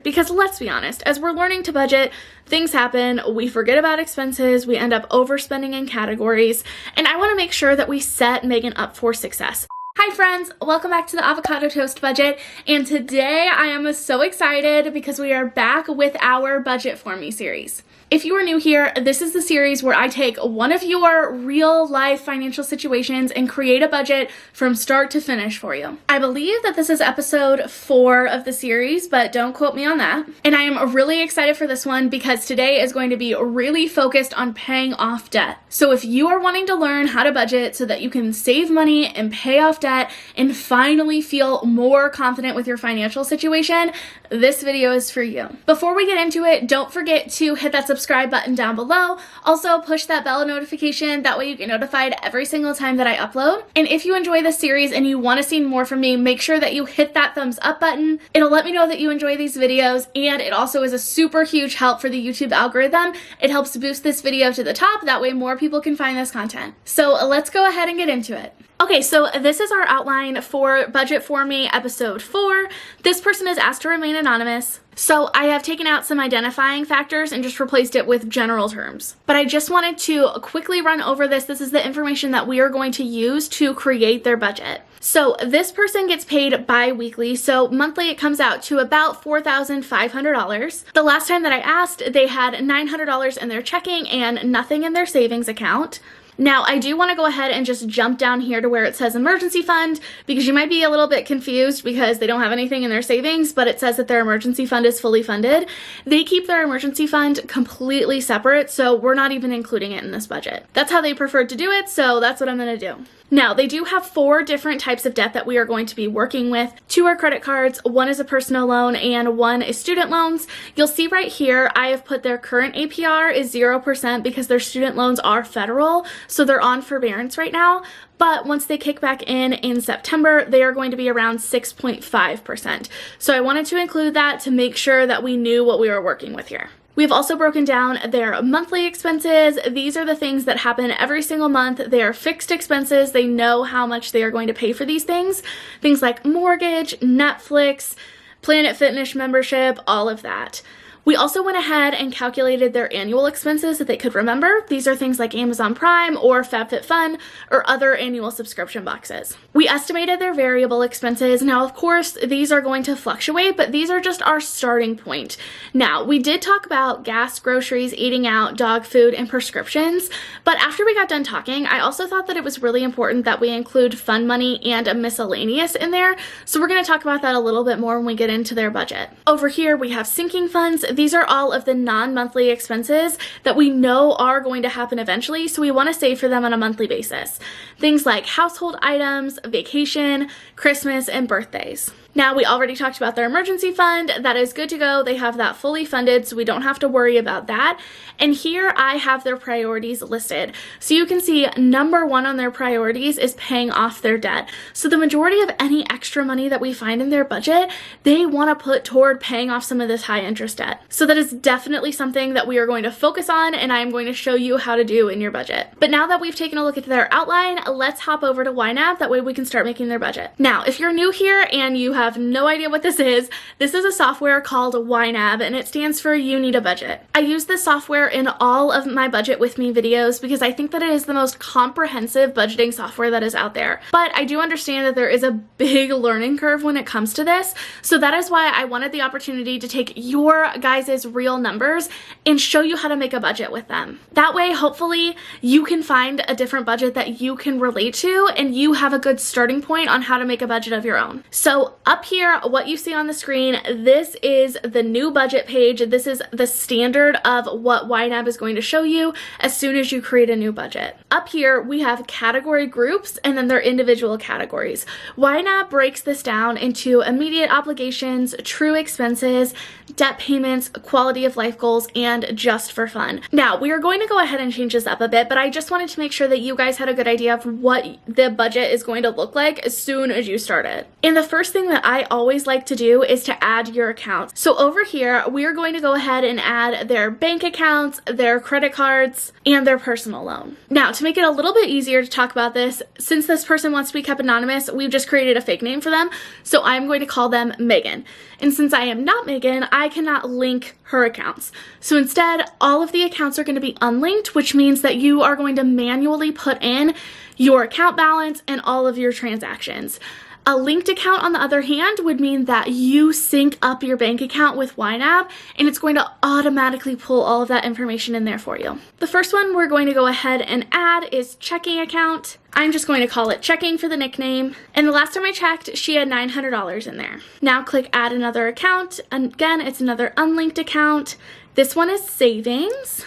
Because let's be honest, as we're learning to budget, things happen, we forget about expenses, we end up overspending in categories, and I want to make sure that we set Megan up for success. Hi friends, welcome back to the Avocado Toast Budget, and today I am so excited because we are back with our Budget For Me series. If you are new here, this is the series where I take one of your real life financial situations and create a budget from start to finish for you. I believe that this is episode 4 of the series, but don't quote me on that. And I am really excited for this one because today is going to be really focused on paying off debt. So if you are wanting to learn how to budget so that you can save money and pay off debt and finally feel more confident with your financial situation, this video is for you. Before we get into it, don't forget to hit that subscribe button down below. Also push that bell notification, that way you get notified every single time that I upload. And if you enjoy this series and you want to see more from me, make sure that you hit that thumbs up button. It'll let me know that you enjoy these videos, and it also is a super huge help for the YouTube algorithm. It helps boost this video to the top, that way more people can find this content. So let's go ahead and get into it. Okay, so this is our outline for Budget For Me episode 4. This person is asked to remain anonymous, so I have taken out some identifying factors and just replaced it with general terms. But I just wanted to quickly run over this. This is the information that we are going to use to create their budget. So this person gets paid bi-weekly, so monthly it comes out to about $4,500. The last time that I asked, they had $900 in their checking and nothing in their savings account. Now, I do want to go ahead and just jump down here to where it says emergency fund, because you might be a little bit confused because they don't have anything in their savings, but it says that their emergency fund is fully funded. They keep their emergency fund completely separate, so we're not even including it in this budget. That's how they preferred to do it, so that's what I'm going to do. Now, they do have 4 different types of debt that we are going to be working with. 2 are credit cards, 1 is a personal loan, and 1 is student loans. You'll see right here, I have put their current APR is 0% because their student loans are federal, so they're on forbearance right now. But once they kick back in September, they are going to be around 6.5%. So I wanted to include that to make sure that we knew what we were working with here. We've also broken down their monthly expenses. These are the things that happen every single month. They are fixed expenses. They know how much they are going to pay for these things. Things like mortgage, Netflix, Planet Fitness membership, all of that. We also went ahead and calculated their annual expenses that they could remember. These are things like Amazon Prime or FabFitFun or other annual subscription boxes. We estimated their variable expenses. Now, of course, these are going to fluctuate, but these are just our starting point. Now, we did talk about gas, groceries, eating out, dog food, and prescriptions, but after we got done talking, I also thought that it was really important that we include fund money and a miscellaneous in there. So we're going to talk about that a little bit more when we get into their budget. Over here, we have sinking funds. These are all of the non-monthly expenses that we know are going to happen eventually, so we want to save for them on a monthly basis. Things like household items, vacation, Christmas, and birthdays. Now, we already talked about their emergency fund. That is good to go. They have that fully funded, so we don't have to worry about that. And here I have their priorities listed. So you can see number 1 on their priorities is paying off their debt. So the majority of any extra money that we find in their budget, they want to put toward paying off some of this high interest debt. So that is definitely something that we are going to focus on, and I am going to show you how to do in your budget. But now that we've taken a look at their outline, let's hop over to YNAB. That way we can start making their budget. Now, if you're new here and you have no idea what this is a software called YNAB, and it stands for You Need a Budget. I use this software in all of my Budget With Me videos because I think that it is the most comprehensive budgeting software that is out there. But I do understand that there is a big learning curve when it comes to this, so that is why I wanted the opportunity to take your guys' real numbers and show you how to make a budget with them. That way, hopefully, you can find a different budget that you can relate to, and you have a good starting point on how to make a budget of your own. So up here, what you see on the screen, this is the new budget page. This is the standard of what YNAB is going to show you as soon as you create a new budget. Up here, we have category groups and then their individual categories. YNAB breaks this down into immediate obligations, true expenses, debt payments, quality of life goals, and just for fun. Now, we are going to go ahead and change this up a bit, but I just wanted to make sure that you guys had a good idea of what the budget is going to look like as soon as you start it. And the first thing that that I always like to do is to add your accounts. So over here, we are going to go ahead and add their bank accounts, their credit cards, and their personal loan. Now, to make it a little bit easier to talk about this, since this person wants to be kept anonymous, we've just created a fake name for them. So I'm going to call them Megan. And since I am not Megan, I cannot link her accounts. So instead, all of the accounts are going to be unlinked, which means that you are going to manually put in your account balance and all of your transactions. A linked account, on the other hand, would mean that you sync up your bank account with YNAB, and it's going to automatically pull all of that information in there for you. The first one we're going to go ahead and add is checking account. I'm just going to call it checking for the nickname. And the last time I checked, she had $900 in there. Now click add another account. And again, it's another unlinked account. This one is savings.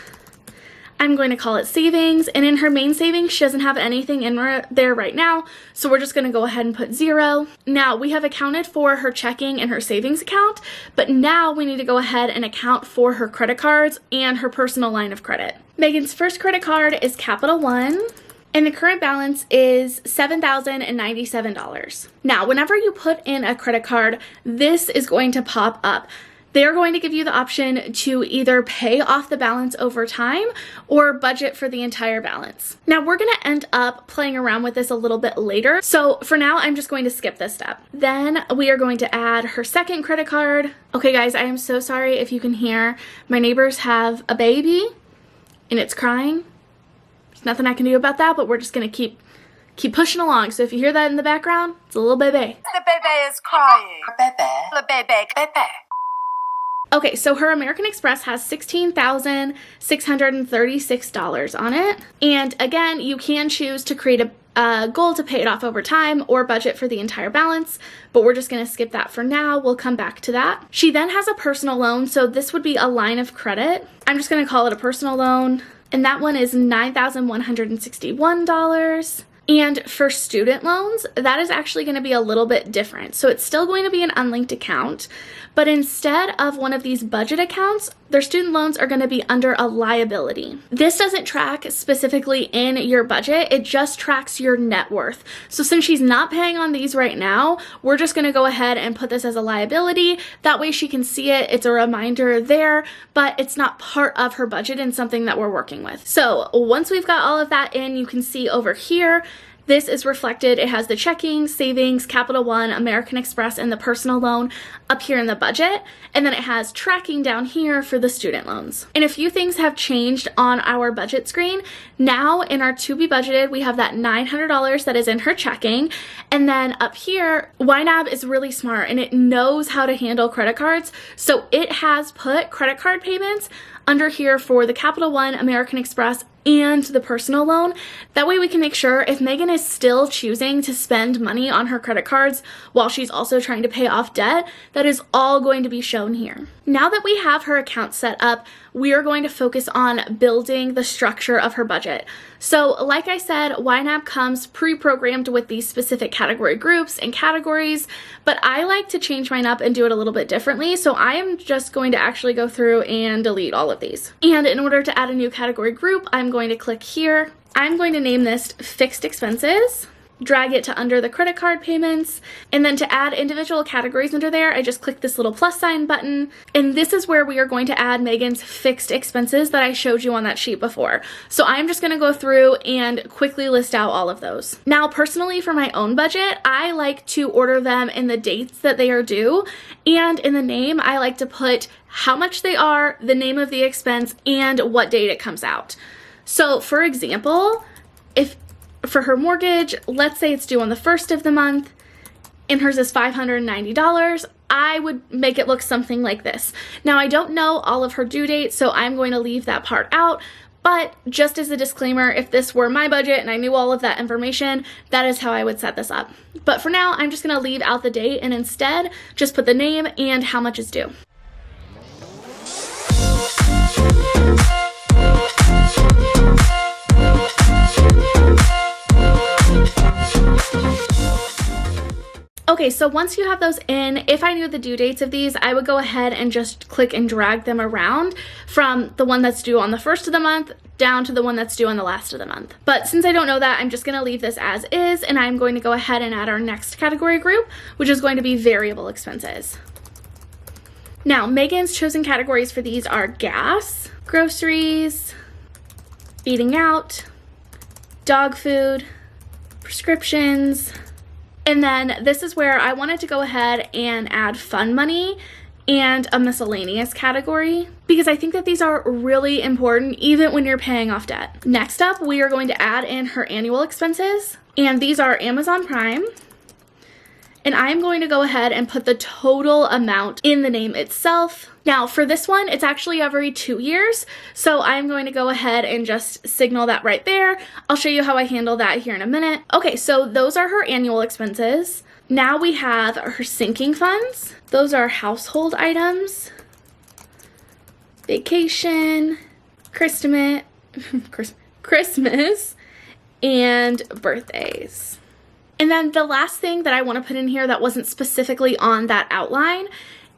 I'm going to call it savings, and in her main savings, she doesn't have anything in there right now, so we're just going to go ahead and put 0. Now, we have accounted for her checking and her savings account, but now we need to go ahead and account for her credit cards and her personal line of credit. Megan's first credit card is Capital One, and the current balance is $7,097. Now, whenever you put in a credit card, this is going to pop up. They're going to give you the option to either pay off the balance over time or budget for the entire balance. Now, we're going to end up playing around with this a little bit later. So for now, I'm just going to skip this step. Then we are going to add her second credit card. Okay, guys, I am so sorry if you can hear. My neighbors have a baby and it's crying. There's nothing I can do about that, but we're just going to keep pushing along. So if you hear that in the background, it's a little baby. The baby is crying. Baby. The baby. Okay, so her American Express has $16,636 on it. And again, you can choose to create a goal to pay it off over time or budget for the entire balance, but we're just gonna skip that for now. We'll come back to that. She then has a personal loan, so this would be a line of credit. I'm just gonna call it a personal loan, and that one is $9,161. And for student loans, that is actually going to be a little bit different. So it's still going to be an unlinked account, but instead of one of these budget accounts, their student loans are going to be under a liability. This doesn't track specifically in your budget, it just tracks your net worth. So since she's not paying on these right now, we're just going to go ahead and put this as a liability. That way she can see it, it's a reminder there, but it's not part of her budget and something that we're working with. So once we've got all of that in, you can see over here, this is reflected. It has the checking, savings, Capital One, American Express, and the personal loan up here in the budget. And then it has tracking down here for the student loans. And a few things have changed on our budget screen. Now in our to be budgeted, we have that $900 that is in her checking. And then up here, YNAB is really smart and it knows how to handle credit cards. So it has put credit card payments under here for the Capital One, American Express, and the personal loan. That way we can make sure if Megan is still choosing to spend money on her credit cards while she's also trying to pay off debt, that is all going to be shown here. Now that we have her account set up, we are going to focus on building the structure of her budget. So like I said, YNAB comes pre-programmed with these specific category groups and categories, but I like to change mine up and do it a little bit differently. So I am just going to actually go through and delete all of these. And in order to add a new category group, I'm going to click here. I'm going to name this fixed expenses, drag it to under the credit card payments, and then to add individual categories under there, I just click this little plus sign button, and this is where we are going to add Megan's fixed expenses that I showed you on that sheet before. So I'm just going to go through and quickly list out all of those. Now, personally, for my own budget, I like to order them in the dates that they are due, and in the name, I like to put how much they are, the name of the expense, and what date it comes out. So for example, if for her mortgage, let's say it's due on the 1st of the month and hers is $590, I would make it look something like this. Now, I don't know all of her due dates, so I'm going to leave that part out, but just as a disclaimer, if this were my budget and I knew all of that information, that is how I would set this up. But for now, I'm just going to leave out the date and instead just put the name and how much is due. Okay, so once you have those in, if I knew the due dates of these, I would go ahead and just click and drag them around from the one that's due on the first of the month down to the one that's due on the last of the month. But since I don't know that, I'm just gonna leave this as is, and I'm going to go ahead and add our next category group, which is going to be variable expenses. Now, Megan's chosen categories for these are gas, groceries, eating out, dog food, prescriptions, and then this is where I wanted to go ahead and add fun money and a miscellaneous category because I think that these are really important even when you're paying off debt. Next up, we are going to add in her annual expenses, and these are Amazon Prime. And I'm going to go ahead and put the total amount in the name itself. Now for this one, it's actually every 2 years. So I'm going to go ahead and just signal that right there. I'll show you how I handle that here in a minute. Okay, so those are her annual expenses. Now we have her sinking funds. Those are household items, vacation, Christmas, and birthdays. And then the last thing that I want to put in here that wasn't specifically on that outline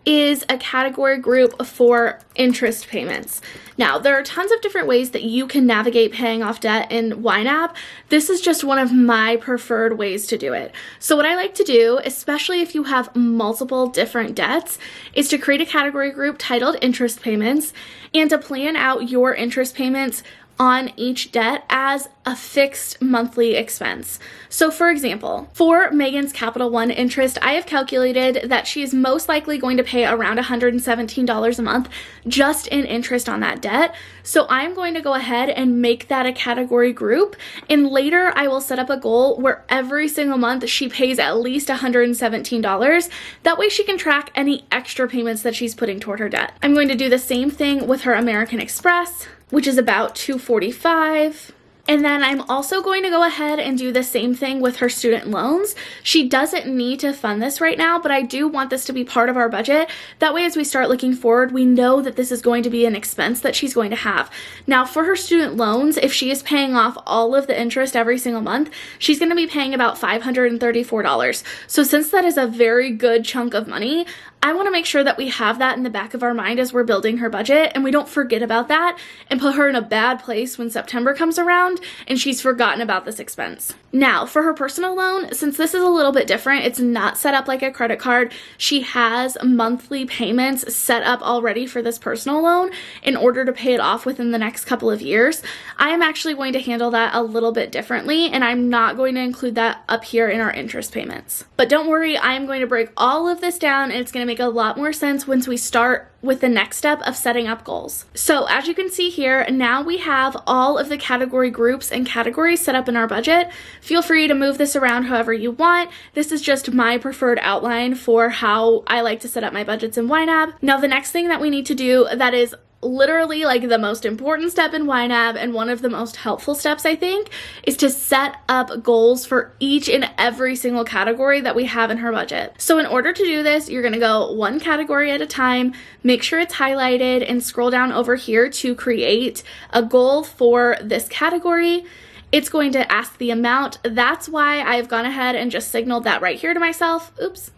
is a category group for interest payments. Now, there are tons of different ways that you can navigate paying off debt in YNAB. This is just one of my preferred ways to do it. So what I like to do, especially if you have multiple different debts, is to create a category group titled interest payments and to plan out your interest payments on each debt as a fixed monthly expense. So for example, for Megan's Capital One interest, I have calculated that she is most likely going to pay around $117 a month just in interest on that debt. So I'm going to go ahead and make that a category group, and later I will set up a goal where every single month she pays at least $117. That way she can track any extra payments that she's putting toward her debt. I'm going to do the same thing with her American Express, which is about $245. And then I'm also going to go ahead and do the same thing with her student loans. She doesn't need to fund this right now, but I do want this to be part of our budget. That way, as we start looking forward, we know that this is going to be an expense that she's going to have. Now, for her student loans, if she is paying off all of the interest every single month, she's going to be paying about $534. So since that is a very good chunk of money, I want to make sure that we have that in the back of our mind as we're building her budget, and we don't forget about that and put her in a bad place when September comes around and she's forgotten about this expense. Now, for her personal loan, since this is a little bit different, it's not set up like a credit card. She has monthly payments set up already for this personal loan in order to pay it off within the next couple of years. I am actually going to handle that a little bit differently, and I'm not going to include that up here in our interest payments. But don't worry, I am going to break all of this down, and it's going to make a lot more sense once we start with the next step of setting up goals. So as you can see here, now we have all of the category groups and categories set up in our budget. Feel free to move this around however you want. This is just my preferred outline for how I like to set up my budgets in YNAB. Now the next thing that we need to do that is literally like the most important step in YNAB and one of the most helpful steps, I think, is to set up goals for each and every single category that we have in her budget. So in order to do this, you're going to go one category at a time, make sure it's highlighted, and scroll down over here to create a goal for this category. It's going to ask the amount. That's why I've gone ahead and just signaled that right here to myself. Oops,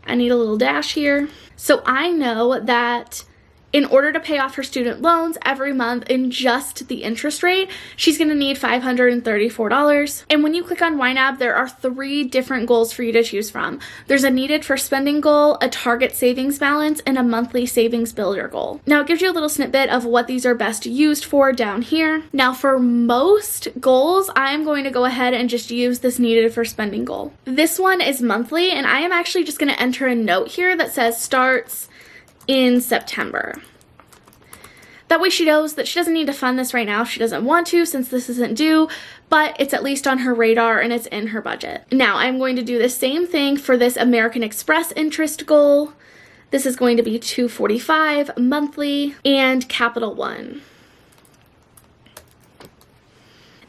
I need a little dash here. So I know that in order to pay off her student loans every month in just the interest rate, she's going to need $534. And when you click on YNAB, there are 3 different goals for you to choose from. There's a needed for spending goal, a target savings balance, and a monthly savings builder goal. Now it gives you a little snippet of what these are best used for down here. Now for most goals, I am going to go ahead and just use this needed for spending goal. This one is monthly, and I am actually just going to enter a note here that says starts in September. That way she knows that she doesn't need to fund this right now if she doesn't want to, since this isn't due, but it's at least on her radar and it's in her budget. Now I'm going to do the same thing for this American Express interest goal. This is going to be $245 monthly, and Capital One.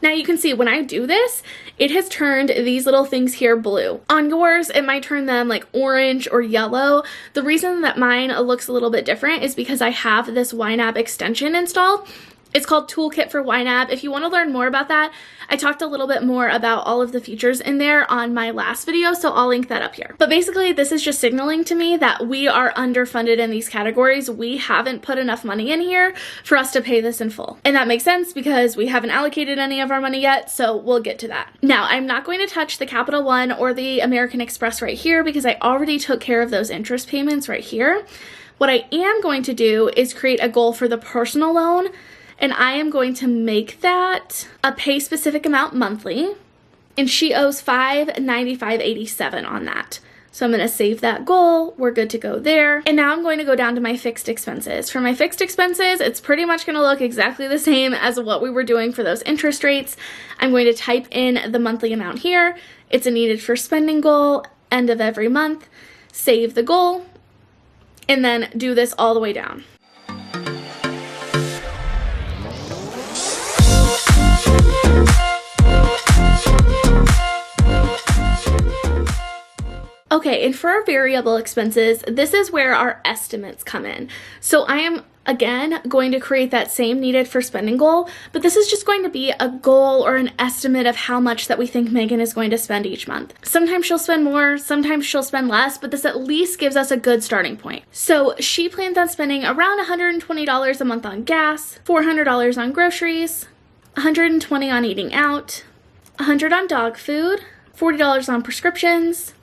Now you can see when I do this, it has turned these little things here blue. On yours, it might turn them like orange or yellow. The reason that mine looks a little bit different is because I have this YNAB extension installed. It's called Toolkit for YNAB. If you want to learn more about that, I talked a little bit more about all of the features in there on my last video, so I'll link that up here. But basically, this is just signaling to me that we are underfunded in these categories. We haven't put enough money in here for us to pay this in full. And that makes sense because we haven't allocated any of our money yet, so we'll get to that. Now, I'm not going to touch the Capital One or the American Express right here because I already took care of those interest payments right here. What I am going to do is create a goal for the personal loan, and I am going to make that a pay specific amount monthly, and she owes $595.87 on that. So I'm going to save that goal. We're good to go there. And now I'm going to go down to my fixed expenses. For my fixed expenses, it's pretty much going to look exactly the same as what we were doing for those interest rates. I'm going to type in the monthly amount here. It's a needed for spending goal, end of every month, save the goal, and then do this all the way down. Okay, and for our variable expenses, this is where our estimates come in. So I am, again, going to create that same needed for spending goal, but this is just going to be a goal or an estimate of how much that we think Megan is going to spend each month. Sometimes she'll spend more, sometimes she'll spend less, but this at least gives us a good starting point. So she plans on spending around $120 a month on gas, $400 on groceries, $120 on eating out, $100 on dog food, $40 on prescriptions.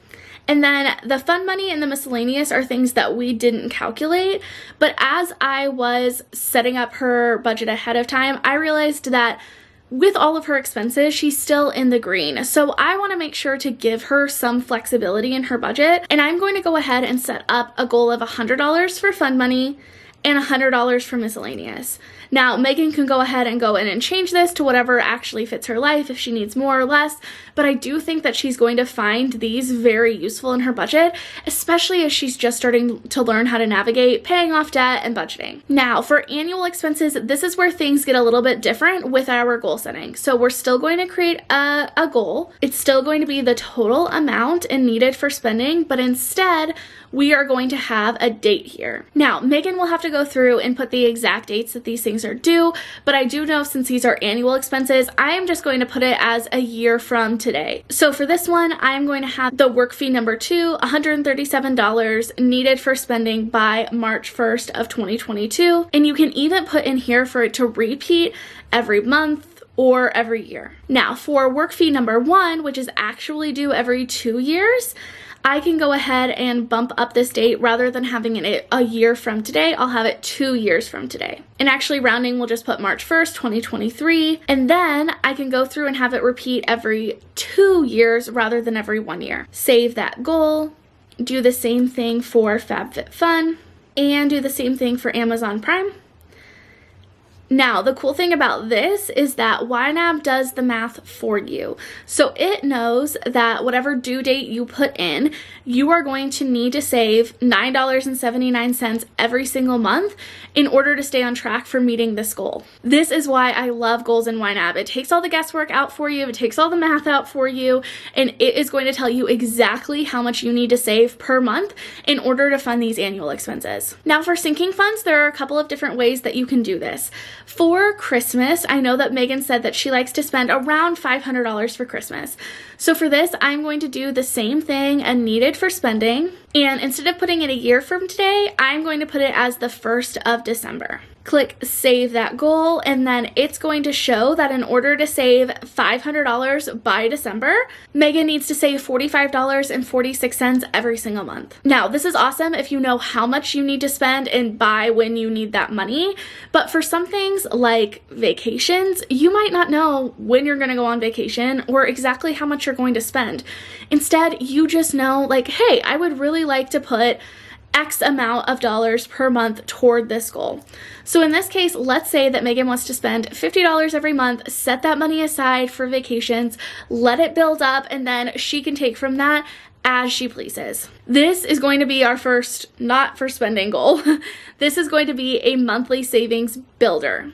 And then the fund money and the miscellaneous are things that we didn't calculate. But as I was setting up her budget ahead of time, I realized that with all of her expenses, she's still in the green. So I want to make sure to give her some flexibility in her budget. And I'm going to go ahead and set up a goal of $100 for fund money and $100 for miscellaneous. Now, Megan can go ahead and go in and change this to whatever actually fits her life if she needs more or less, but I do think that she's going to find these very useful in her budget, especially as she's just starting to learn how to navigate paying off debt and budgeting. Now, for annual expenses, this is where things get a little bit different with our goal setting. So we're still going to create a goal. It's still going to be the total amount and needed for spending, but instead, we are going to have a date here. Now, Megan will have to go through and put the exact dates that these things are due, but I do know since these are annual expenses, I am just going to put it as a year from today. So for this one, I'm going to have the work fee number 2, $137 needed for spending by March 1st of 2022. And you can even put in here for it to repeat every month or every year. Now, for work fee number 1, which is actually due every 2 years, I can go ahead and bump up this date. Rather than having it a year from today, I'll have it 2 years from today. And actually rounding, we'll just put March 1st, 2023. And then I can go through and have it repeat every 2 years rather than every 1 year. Save that goal, do the same thing for FabFitFun, and do the same thing for Amazon Prime. Now, the cool thing about this is that YNAB does the math for you. So it knows that whatever due date you put in, you are going to need to save $9.79 every single month in order to stay on track for meeting this goal. This is why I love goals in YNAB. It takes all the guesswork out for you, it takes all the math out for you, and it is going to tell you exactly how much you need to save per month in order to fund these annual expenses. Now, for sinking funds, there are a couple of different ways that you can do this. For Christmas, I know that Megan said that she likes to spend around $500 for Christmas. So for this, I'm going to do the same thing and needed for spending. And instead of putting it a year from today, I'm going to put it as the 1st of December. Click save that goal, and then it's going to show that in order to save $500 by December, Megan needs to save $45.46 every single month. Now, this is awesome if you know how much you need to spend and by when you need that money, but for some things like vacations, you might not know when you're going to go on vacation or exactly how much you're going to spend. Instead, you just know, like, hey, I would really like to put X amount of dollars per month toward this goal. So in this case, let's say that Megan wants to spend $50 every month, set that money aside for vacations, let it build up, and then she can take from that as she pleases. This is going to be our first not for spending goal. This is going to be a monthly savings builder.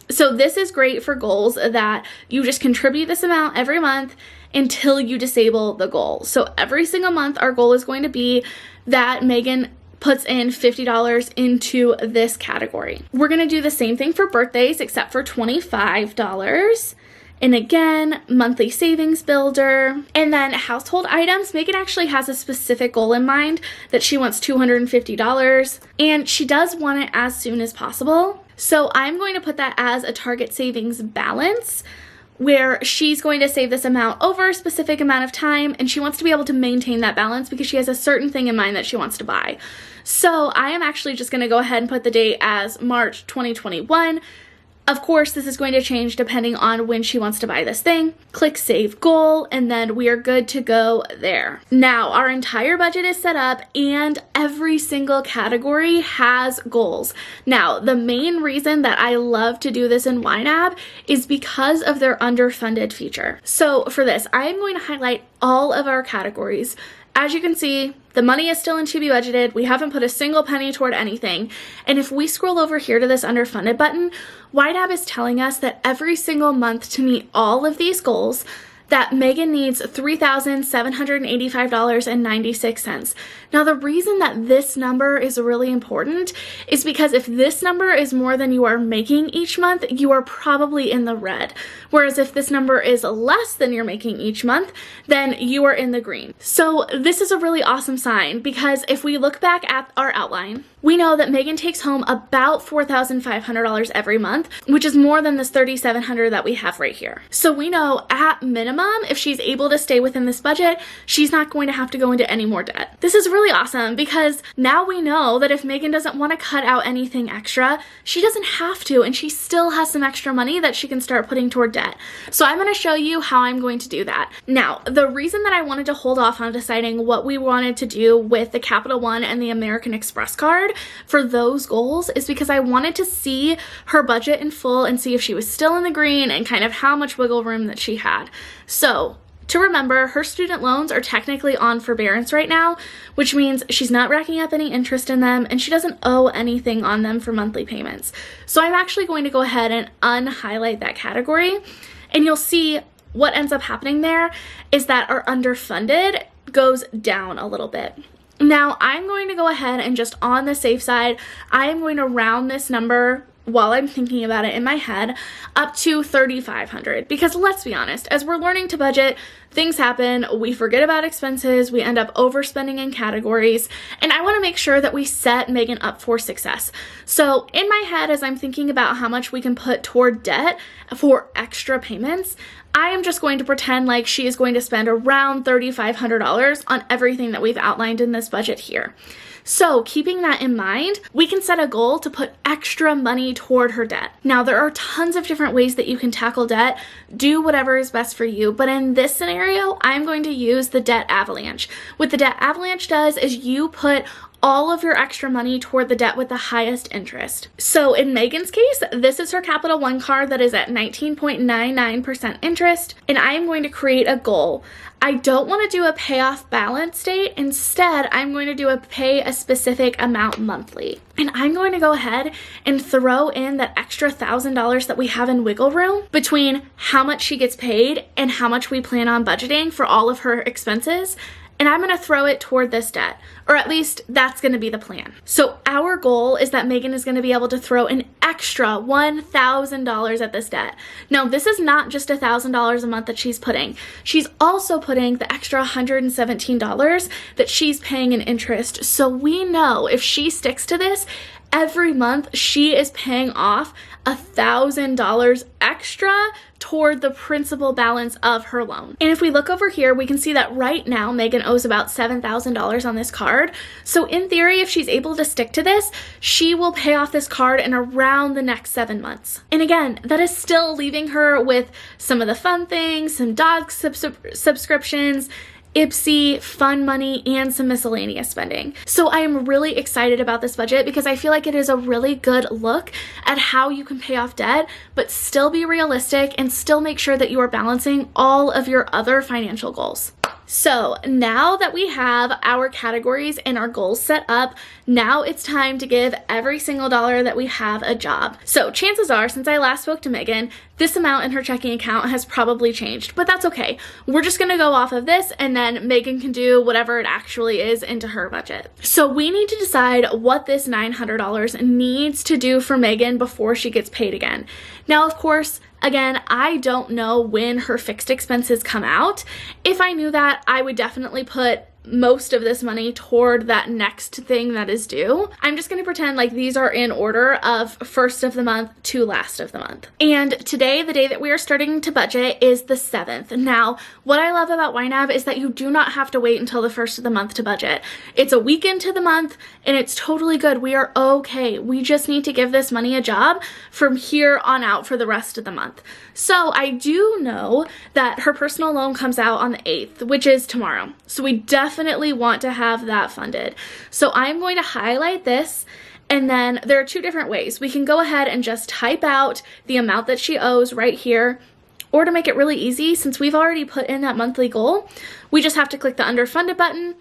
So this is great for goals that you just contribute this amount every month until you disable the goal. So every single month, our goal is going to be that Megan puts in $50 into this category. We're gonna do the same thing for birthdays except for $25. And again, monthly savings builder. And then household items, Megan actually has a specific goal in mind that she wants $250, and she does want it as soon as possible. So I'm going to put that as a target savings balance, where she's going to save this amount over a specific amount of time, and she wants to be able to maintain that balance because she has a certain thing in mind that she wants to buy. So I am actually just going to go ahead and put the date as March 2021. Of course, this is going to change depending on when she wants to buy this thing. Click Save Goal, and then we are good to go there. Now, our entire budget is set up, and every single category has goals. Now, the main reason that I love to do this in YNAB is because of their underfunded feature. So for this, I am going to highlight all of our categories. As you can see, the money is still in to be budgeted. We haven't put a single penny toward anything. And if we scroll over here to this underfunded button, YNAB is telling us that every single month to meet all of these goals, that Megan needs $3,785.96. Now, the reason that this number is really important is because if this number is more than you are making each month, you are probably in the red. Whereas if this number is less than you're making each month, then you are in the green. So this is a really awesome sign, because if we look back at our outline, we know that Megan takes home about $4,500 every month, which is more than this $3,700 that we have right here. So we know at minimum, if she's able to stay within this budget, she's not going to have to go into any more debt. This is really awesome because now we know that if Megan doesn't want to cut out anything extra, she doesn't have to, and she still has some extra money that she can start putting toward debt. So I'm going to show you how I'm going to do that. Now, the reason that I wanted to hold off on deciding what we wanted to do with the Capital One and the American Express card for those goals is because I wanted to see her budget in full and see if she was still in the green and kind of how much wiggle room that she had. So to remember, her student loans are technically on forbearance right now, which means she's not racking up any interest in them and she doesn't owe anything on them for monthly payments. So I'm actually going to go ahead and unhighlight that category, and you'll see what ends up happening there is that our underfunded goes down a little bit. Now, I'm going to go ahead and just on the safe side, I am going to round this number while I'm thinking about it in my head up to $3,500, because let's be honest, as we're learning to budget, things happen, we forget about expenses, we end up overspending in categories, and I want to make sure that we set Megan up for success. So in my head, as I'm thinking about how much we can put toward debt for extra payments, I am just going to pretend like she is going to spend around $3,500 on everything that we've outlined in this budget here. So keeping that in mind, we can set a goal to put extra money toward her debt. Now, there are tons of different ways that you can tackle debt. Do whatever is best for you. But in this scenario, I'm going to use the debt avalanche. What the debt avalanche does is you put all of your extra money toward the debt with the highest interest. So in Megan's case, this is her Capital One card that is at 19.99% interest, and I am going to create a goal. I don't want to do a payoff balance date. Instead, I'm going to do a pay a specific amount monthly. And I'm going to go ahead and throw in that extra $1,000 that we have in wiggle room between how much she gets paid and how much we plan on budgeting for all of her expenses. And I'm going to throw it toward this debt, or at least that's going to be the plan. So our goal is that Megan is going to be able to throw an extra $1,000 at this debt. Now, this is not just $1,000 a month that she's putting. She's also putting the extra $117 that she's paying in interest. So we know if she sticks to this, every month she is paying off $1,000 extra toward the principal balance of her loan. And if we look over here, we can see that right now Megan owes about $7,000 on this card. So in theory, if she's able to stick to this, she will pay off this card in around the next 7 months. And again, that is still leaving her with some of the fun things, some dog subscriptions, Ipsy, fun money, and some miscellaneous spending. So I am really excited about this budget because I feel like it is a really good look at how you can pay off debt, but still be realistic and still make sure that you are balancing all of your other financial goals. So now that we have our categories and our goals set up, now it's time to give every single dollar that we have a job. So chances are, since I last spoke to Megan, this amount in her checking account has probably changed, but that's okay. We're just gonna go off of this, and then Megan can do whatever it actually is into her budget. So we need to decide what this $900 needs to do for Megan before she gets paid again. Now, of course, again, I don't know when her fixed expenses come out. If I knew that, I would definitely put most of this money toward that next thing that is due. I'm just gonna pretend like these are in order of first of the month to last of the month. And today, the day that we are starting to budget, is the 7th. Now, what I love about YNAB is that you do not have to wait until the first of the month to budget. It's a week into the month and it's totally good. We are okay. We just need to give this money a job from here on out for the rest of the month. So I do know that her personal loan comes out on the 8th, which is tomorrow. So we definitely want to have that funded. So I'm going to highlight this, and then there are two different ways. We can go ahead and just type out the amount that she owes right here, or to make it really easy, since we've already put in that monthly goal, we just have to click the underfunded button.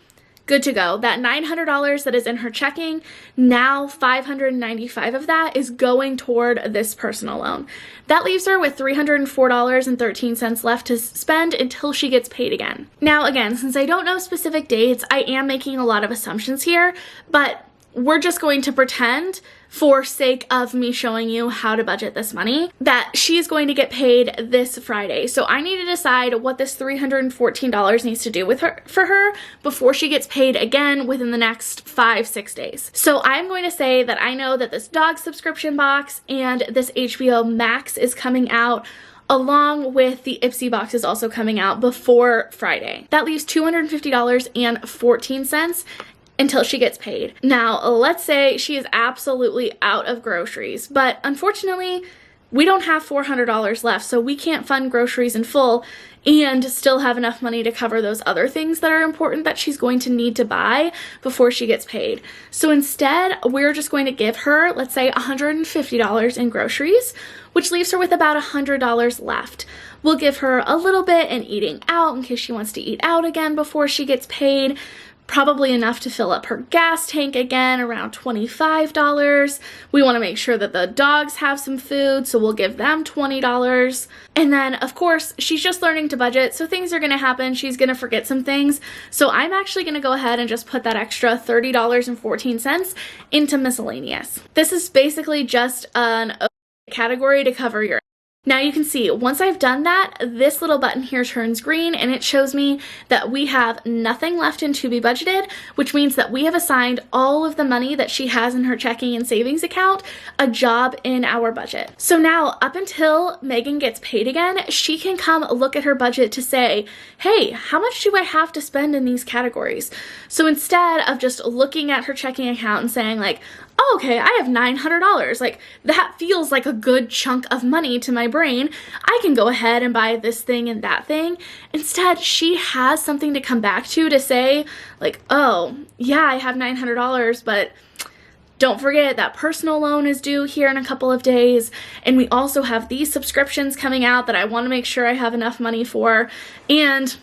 Good to go. That $900 that is in her checking, now $595 of that is going toward this personal loan. That leaves her with $304.13 left to spend until she gets paid again. Now, again, since I don't know specific dates, I am making a lot of assumptions here, but we're just going to pretend, for sake of me showing you how to budget this money, that she's going to get paid this Friday. So I need to decide what this $314 needs to do for her before she gets paid again within the next 5-6 days. So I'm going to say that I know that this dog subscription box and this HBO Max is coming out, along with the Ipsy box is also coming out before Friday. That leaves $250.14 until she gets paid. Now, let's say she is absolutely out of groceries, but unfortunately, we don't have $400 left, so we can't fund groceries in full and still have enough money to cover those other things that are important that she's going to need to buy before she gets paid. So instead, we're just going to give her, let's say, $150 in groceries, which leaves her with about $100 left. We'll give her a little bit in eating out in case she wants to eat out again before she gets paid. Probably enough to fill up her gas tank again, around $25. We want to make sure that the dogs have some food, so we'll give them $20. And then, of course, she's just learning to budget, so things are going to happen. She's going to forget some things. So I'm actually going to go ahead and just put that extra $30.14 into miscellaneous. This is basically just an category to cover your. Now you can see, once I've done that, this little button here turns green and it shows me that we have nothing left in to be budgeted, which means that we have assigned all of the money that she has in her checking and savings account a job in our budget. So now, up until Megan gets paid again, she can come look at her budget to say, hey, how much do I have to spend in these categories? So instead of just looking at her checking account and saying like, oh, okay, I have $900. Like, that feels like a good chunk of money to my brain. I can go ahead and buy this thing and that thing. Instead, she has something to come back to say, like, oh, yeah, I have $900, but don't forget that personal loan is due here in a couple of days. And we also have these subscriptions coming out that I want to make sure I have enough money for. And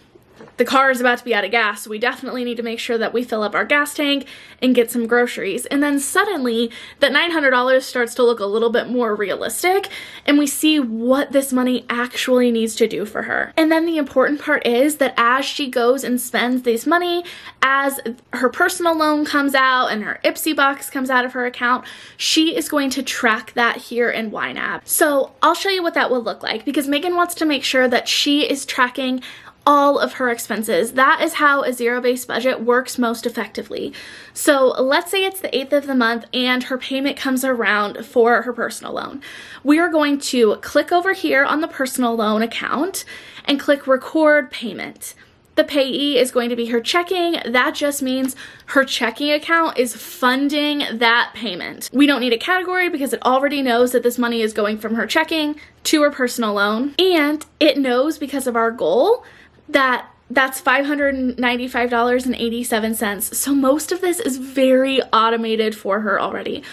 the car is about to be out of gas, so we definitely need to make sure that we fill up our gas tank and get some groceries. And then suddenly, that $900 starts to look a little bit more realistic, and we see what this money actually needs to do for her. And then the important part is that as she goes and spends this money, as her personal loan comes out and her Ipsy box comes out of her account, she is going to track that here in YNAB. So I'll show you what that will look like, because Megan wants to make sure that she is tracking all of her expenses. That is how a zero-based budget works most effectively. So let's say it's the 8th of the month and her payment comes around for her personal loan. We are going to click over here on the personal loan account and click record payment. The payee is going to be her checking. That just means her checking account is funding that payment. We don't need a category because it already knows that this money is going from her checking to her personal loan. And it knows, because of our goal, that's $595.87. So most of this is very automated for her already.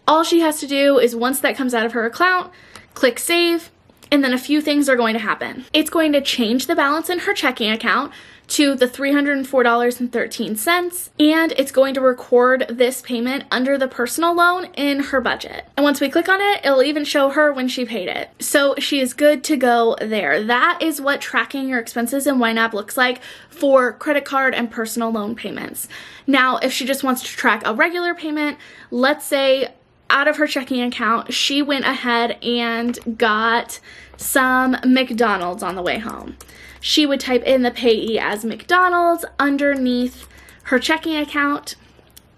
All she has to do is, once that comes out of her account, click save, and then a few things are going to happen. It's going to change the balance in her checking account to the $304.13, and it's going to record this payment under the personal loan in her budget. And once we click on it, it'll even show her when she paid it. So she is good to go there. That is what tracking your expenses in YNAB looks like for credit card and personal loan payments. Now, if she just wants to track a regular payment, let's say out of her checking account, she went ahead and got some McDonald's on the way home. She would type in the payee as McDonald's underneath her checking account,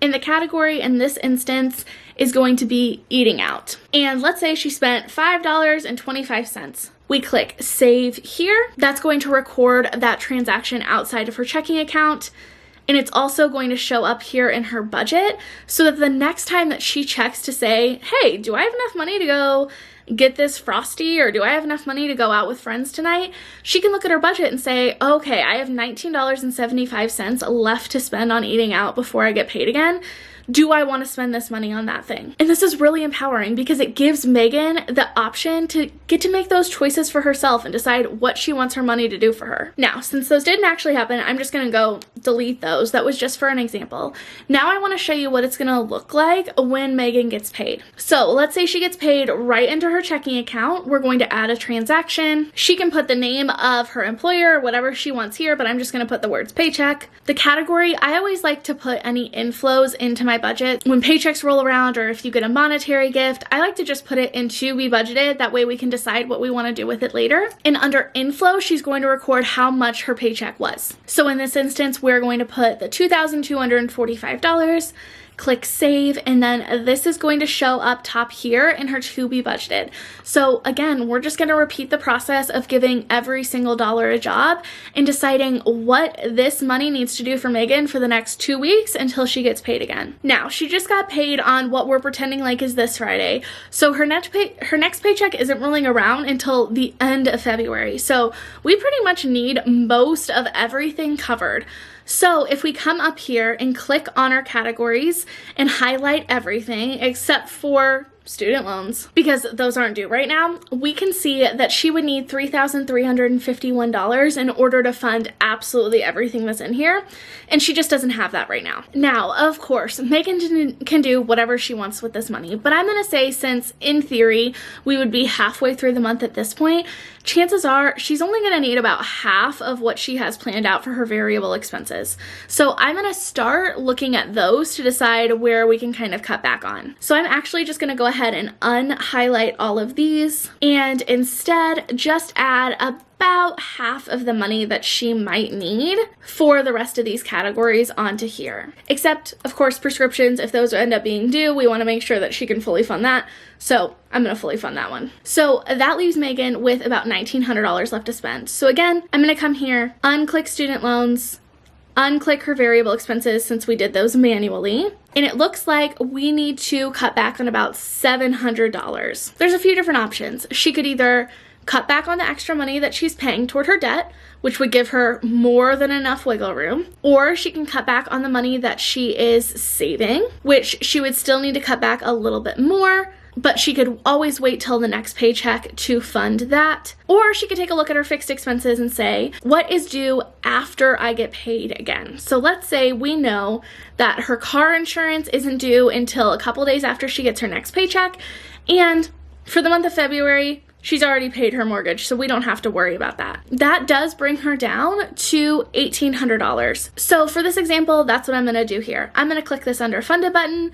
and the category in this instance is going to be eating out. And let's say she spent $5.25. We click save here. That's going to record that transaction outside of her checking account. And it's also going to show up here in her budget so that the next time that she checks to say, hey, do I have enough money to go get this Frosty, or do I have enough money to go out with friends tonight, she can look at her budget and say, okay, I have $19.75 left to spend on eating out before I get paid again. Do I want to spend this money on that thing? And this is really empowering because it gives Megan the option to get to make those choices for herself and decide what she wants her money to do for her. Now, since those didn't actually happen, I'm just going to go delete those. That was just for an example. Now I want to show you what it's going to look like when Megan gets paid. So let's say she gets paid right into her checking account. We're going to add a transaction. She can put the name of her employer, whatever she wants here, but I'm just going to put the words paycheck. The category, I always like to put any inflows into my budget. When paychecks roll around, or if you get a monetary gift, I like to just put it into be budgeted. That way we can decide what we want to do with it later. And under inflow, she's going to record how much her paycheck was. So in this instance, we're going to put the $2,245, click save, and then this is going to show up top here in her to be budgeted. So again, we're just going to repeat the process of giving every single dollar a job and deciding what this money needs to do for Megan for the next 2 weeks until she gets paid again. Now, she just got paid on what we're pretending like is this Friday. So her next paycheck isn't rolling around until the end of February. So we pretty much need most of everything covered. So if we come up here and click on our categories and highlight everything except for student loans, because those aren't due right now, we can see that she would need $3,351 in order to fund absolutely everything that's in here, and she just doesn't have that right now. Now, of course, Megan can do whatever she wants with this money, but I'm going to say, since in theory we would be halfway through the month at this point, chances are she's only going to need about half of what she has planned out for her variable expenses. So I'm going to start looking at those to decide where we can kind of cut back on. So I'm actually just going to go ahead and unhighlight all of these and instead just add about half of the money that she might need for the rest of these categories onto here. Except, of course, prescriptions. If those end up being due, we want to make sure that she can fully fund that. So I'm going to fully fund that one. So that leaves Megan with about $1,900 left to spend. So again, I'm going to come here, unclick student loans, unclick her variable expenses since we did those manually, and it looks like we need to cut back on about $700. There's a few different options. She could either cut back on the extra money that she's paying toward her debt, which would give her more than enough wiggle room, or she can cut back on the money that she is saving, which she would still need to cut back a little bit more, but she could always wait till the next paycheck to fund that. Or she could take a look at her fixed expenses and say, what is due after I get paid again? So let's say we know that her car insurance isn't due until a couple days after she gets her next paycheck, and for the month of February, she's already paid her mortgage, so we don't have to worry about that. That does bring her down to $1,800. So for this example, that's what I'm gonna do here. I'm gonna click this under funded button.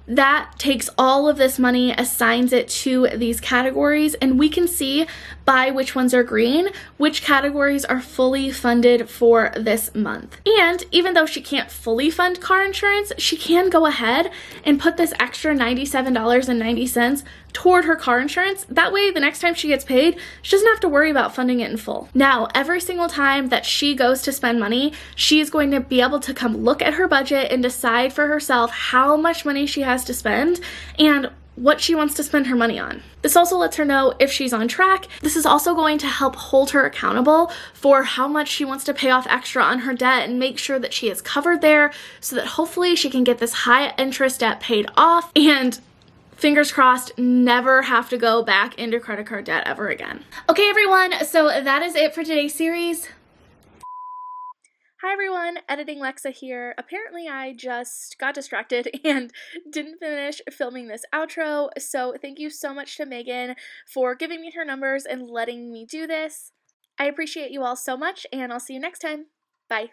That takes all of this money, assigns it to these categories, and we can see by which ones are green, which categories are fully funded for this month. And even though she can't fully fund car insurance, she can go ahead and put this extra $97.90 toward her car insurance. That way, the next time she gets paid, she doesn't have to worry about funding it in full. Now, every single time that she goes to spend money, she's going to be able to come look at her budget and decide for herself how much money she has to spend and what she wants to spend her money on. This also lets her know if she's on track. This is also going to help hold her accountable for how much she wants to pay off extra on her debt and make sure that she is covered there so that hopefully she can get this high interest debt paid off and, fingers crossed, never have to go back into credit card debt ever again. Okay, everyone, so that is it for today's series. Hi everyone, Editing Lexa here. Apparently I just got distracted and didn't finish filming this outro, so thank you so much to Megan for giving me her numbers and letting me do this. I appreciate you all so much, and I'll see you next time. Bye.